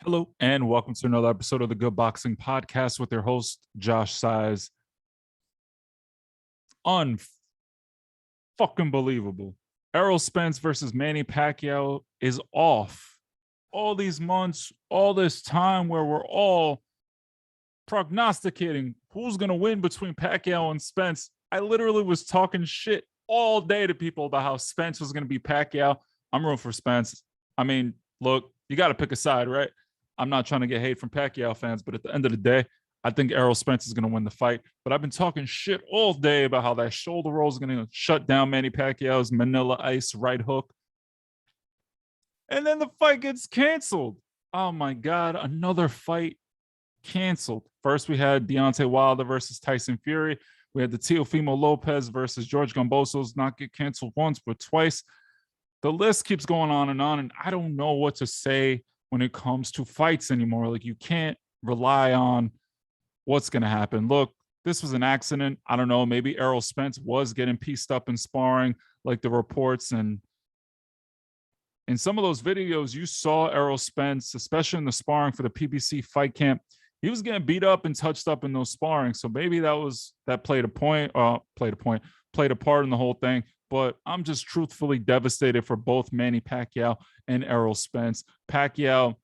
Hello, and welcome to another episode of the Good Boxing Podcast with your host, Josh Size. Unfucking believable. Errol Spence versus Manny Pacquiao is off. All these months, all this time where we're all prognosticating who's going to win between Pacquiao and Spence. I literally was talking shit all day to people about how Spence was going to be Pacquiao. I'm rooting for Spence. I mean, look, you got to pick a side, right? I'm not trying to get hate from Pacquiao fans, but at the end of the day, I think Errol Spence is going to win the fight. But I've been talking shit all day about how that shoulder roll is going to shut down Manny Pacquiao's Manila Ice right hook. And then the fight gets canceled. Oh my God, another fight canceled. First, we had Deontay Wilder versus Tyson Fury. We had the Teofimo Lopez versus George Gambosos not get canceled once, but twice. The list keeps going on, and I don't know what to say when it comes to fights anymore. Like, you can't rely on what's going to happen. Look, this was an accident. I don't know. Maybe Errol Spence was getting pieced up in sparring, like the reports. And in some of those videos, you saw Errol Spence, especially in the sparring for the PBC fight camp. He was getting beat up and touched up in those sparring. So maybe that played a part in the whole thing. But I'm just truthfully devastated for both Manny Pacquiao and Errol Spence. Pacquiao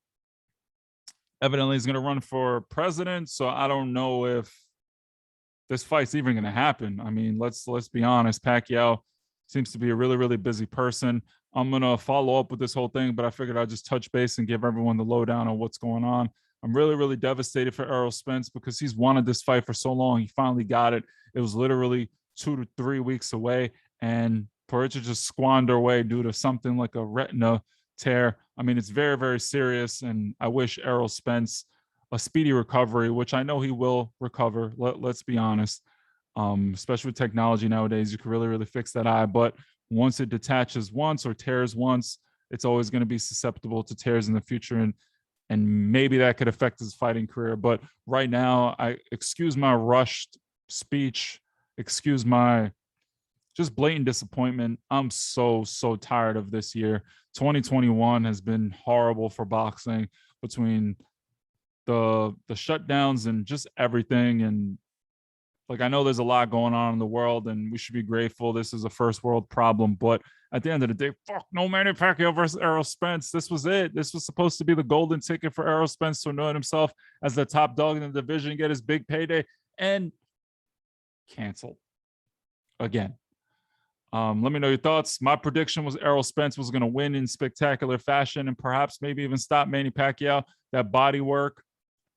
evidently is going to run for president, so I don't know if this fight's even going to happen. I mean, let's be honest. Pacquiao seems to be a really, really busy person. I'm going to follow up with this whole thing, but I figured I'd just touch base and give everyone the lowdown on what's going on. I'm really, really devastated for Errol Spence because he's wanted this fight for so long. He finally got it. It was literally 2 to 3 weeks away. And for it to just squander away due to something like a retina tear, I mean, it's very, very serious. And I wish Errol Spence a speedy recovery, which I know he will recover. Let's be honest. Especially with technology nowadays, you can really, really fix that eye. But once it detaches once or tears once, it's always going to be susceptible to tears in the future. And maybe that could affect his fighting career. But right now, I excuse my rushed speech, excuse my just blatant disappointment. I'm so tired of this year. 2021 has been horrible for boxing between the shutdowns and just everything. And like, I know there's a lot going on in the world and we should be grateful this is a first world problem, but at the end of the day, fuck no, Manny Pacquiao versus Errol Spence. This was it. This was supposed to be the golden ticket for Errol Spence to anoint himself as the top dog in the division, get his big payday, and canceled again. Let me know your thoughts. My prediction was Errol Spence was going to win in spectacular fashion and perhaps maybe even stop Manny Pacquiao. That body work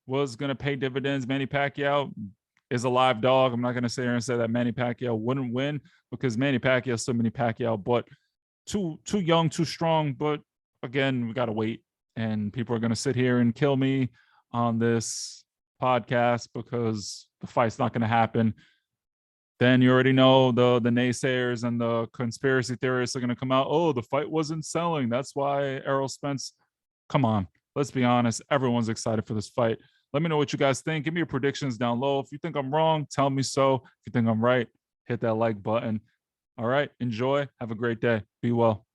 was going to pay dividends. Manny Pacquiao is a live dog. I'm not going to sit here and say that Manny Pacquiao wouldn't win because Manny Pacquiao is so Manny Pacquiao, but too young, too strong. But again, we got to wait. And people are going to sit here and kill me on this podcast because the fight's not going to happen. Then you already know the naysayers and the conspiracy theorists are going to come out. Oh, the fight wasn't selling. That's why Errol Spence. Come on, let's be honest. Everyone's excited for this fight. Let me know what you guys think. Give me your predictions down low. If you think I'm wrong, tell me so. If you think I'm right, hit that like button. All right, enjoy. Have a great day. Be well.